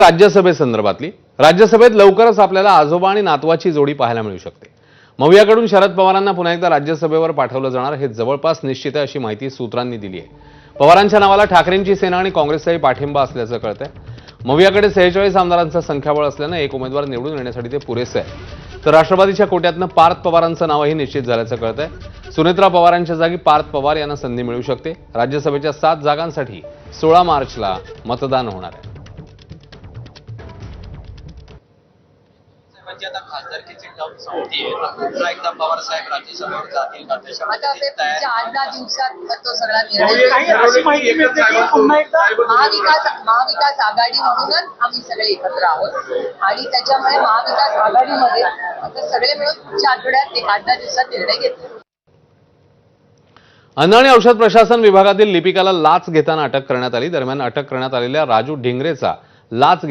राज्यसभेसंदर्भातली राज्यसभेत लवकरच आपल्याला आजोबा आणि नातवाची जोडी पाहायला मिळू शकते। मवियाकडून शरद पवारांना पुन्हा एकदा राज्यसभेवर पाठवलं जाणार हे जवळपास निश्चित आहे अशी माहिती सूत्रांनी दिली आहे। पवारांच्या नावाला ठाकरेंची सेना आणि काँग्रेसचाही पाठिंबा असल्याचं कळतंय। मवियाकडे 46 आमदारांचं संख्याबळ असल्याने एक उमेदवार निवडून येण्यासाठी ते पुरेसे आहे। तर राष्ट्रवादीच्या कोट्यातनं पार्थ पवारांचं नावही निश्चित झाल्याचं कळतंय। सुनेत्रा पवारांच्या जागी पार्थ पवार यांना संधी मिळू शकते। राज्यसभेच्या 7 जागांसाठी 16 मार्चला मतदान होणार आहे। म्हणजे आता खासदारकीची टर्म संपतीये, पुन्हा एकदा पवार साहेब राज्यसभेवर जातील का? आता ते पुढच्या 8-10 दिवसात तो सगळा निर्णय अशी माहिती मिळते की पुन्हा एकदा महाविकास आघाडी म्हणूनच आम्ही सगळे एकत्र आहोत आणि त्याच्यामुळे महाविकास आघाडीमध्ये आता सगळे मिळून पुढच्या आठवड्यात 8-10 दिवसात निर्णय घेतले। अन्न आणि औषध प्रशासन विभागातील लिपिकाला लाच घेताना अटक करण्यात आली। दरम्यान अटक करण्यात आलेल्या राजू ढिंगरेचा लाच